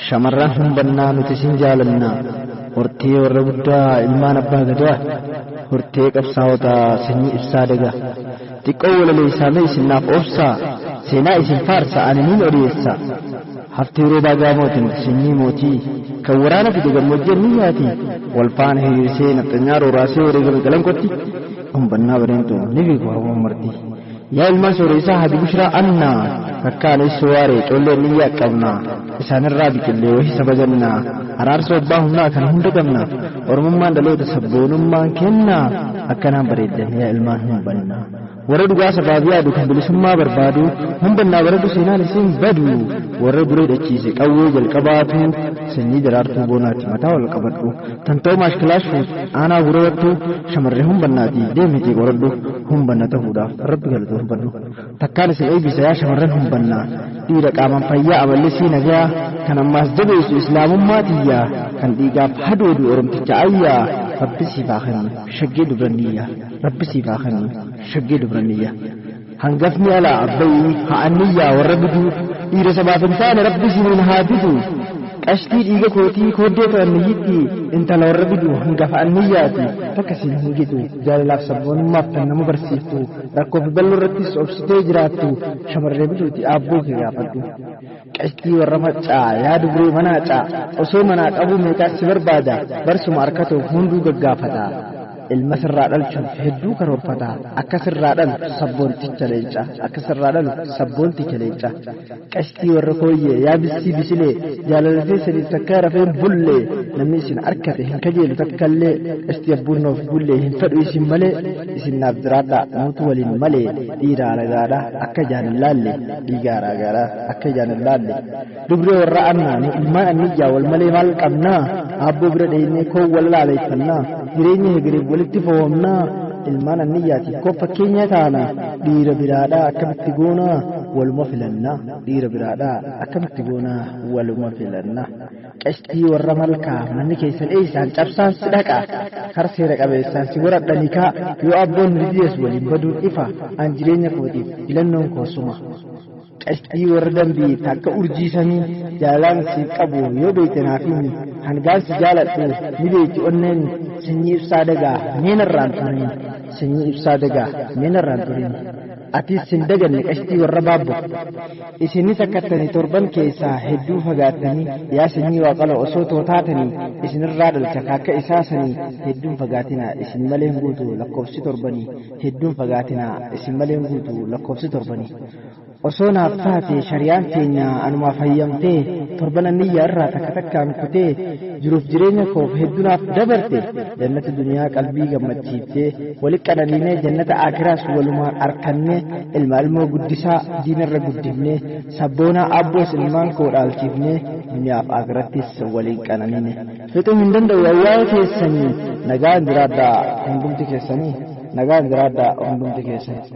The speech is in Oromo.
shamarran humbannaa nuti sin jaalanna hortee warra guddaa ilmaan abbaa gadaa hortee qabsaa'otaa sanyii ibsaa dagaa xiqqoo walaleessaamee isinaaf obsaa seenaa isin faarsa ani niin odeessa haftee roobaa gaamootin sanyii mootii kan waraana fide gammoojjii niyyaati wal faana hiriirsee nafxanyaa rooraasee wareegame galankotti humbannaa bareentu ni beeku Oromoon marti yaa ilmaan sooreysaa habi bushraa annaa kakkaan iswaaree collee niyyaa qabnaa isaanirraa biqillee wahii sabajannaa araarsa abbaa humnaa kan hunda qabna oromummaan dhaloota sabboonummaan kennaa akkanaan bareeddan yaa ilmaan humbannaa warra dhugaa sabaaf yaadu kan bilisummaa barbaadu humbannaa bareedu seenaan isin badu warra duree dhachiise qawwee jalqabaatu sanyii daraartuu boonaatti mataa wal qabadhu tantoo maashkilaashuu aanaa gureewattu shamarree humbannaati deemiti qoradhu humbanna ta'uudhaaf rabbi galatu humbannu takkaan isin eebbisa yaa shamarran humbannaa dhiira qaamaan fayyaa amallisii nagaa kan ammaas jabeessu islaamummaatiyyaa kan dhiigaaf hadoodu oromticha ayyaa rabbi siifaa kennu shaggee dubraniyyaa rabbi siifaa kennu shaggee dubraniyyaa hangafni alaa abbayii ha'anniyyaa warra biduu dhiira sabaaf hin taane rabbi siniin haa bidu qashtii dhiiga kootii kooddee to'anniyyitti intala warra biduu hangafa anniyyaati takka siin hingitu jaalalaaf sabboonummaaf kan nama barsiiftu rakkoo fi bal'oo irrattis obsitee jiraattu shamarree biduuti aabboo kee gaafadhu qashtii warra maccaa yaa dubree manaacaa osoo manaa qabuu meeqaas si barbaada barsuma harkatoof hunduu gaggaafata ilma sirraa dhalchuuf hedduu karoorfata akka sirraa dhalu sabboonticha leenca akka sirraa dhalu sabboonticha leenca qashtii warra kooyyee yaa bisii bisilee jaalalatee sanii takkaa rafeen bullee namni isin arkate hin kajeelu takkallee qashtii abbuunnoof bullee hin fedhu isin malee isin naaf jiraadha nuutu waliin malee dhiiraa ragaadha akka jaanin laalle dhiigaa ragaadha akka jaanin laalle dubree warra annaa nu ilmaan anniyyaa wal malee maal qabnaa aabboo bira dheeynee koo wal laaleeffannaa jireenya hegreef walitti fo'omnaa ilmaan anniyyaati koo fakkeenya taana dhiira biraadhaa akkamitti goonaa waluma filannaa dhiira biraadhaa akkamitti goonaa waluma filannaa qashtii warra malkaa manni keessan eeysaan cabsaan si dhaqa kar seera qabeessaan si waradhanikaa yoo abboon ridiyees waliin baduun ifa an jireenya kootiif filannoon koosuma qashtii warra dambii takka urjiisanii jaalaan si qabu yoo beektanaafiin hangaan si jaaladhu ni beekti onneen sanyii ibsaa dagaa meenarraan turin sanyii ibsaa dagaa meenarraan turin atis sin daganne qashtii warra baabbo isinis akkattanii torban keessaa hedduu fagaattanii yaa sanyii waaqala osoo tootaatanii isinirraa dhalcha kaakka isaasanii hedduun fagaatinaa isin maleen guutu lakkoofsi torbanii hedduun fagaatinaa isin maleen guutu lakkoofsi torbanii osoo naaf taate shari'aan keenya anumaa fayyamtee torban anniyyaa irraa takka takkaan kutee jiruuf jireenya koof hedduunaaf dabarte jannata duniyaa qalbii gammachiiftee walitti qananiinee jannata aakiraas walumaan arkannee ilma ilmoo guddisaa diinarra guddifnee sabboonaa abboos ilmaan koo dhaalchiifnee duniyaaf aakirattis waliin qananiine fixuu hin danda'u awwaa'ee keessanii nagaan jiraadhaa hundumti keessanii nagaan jiraadhaa hundumti keessanii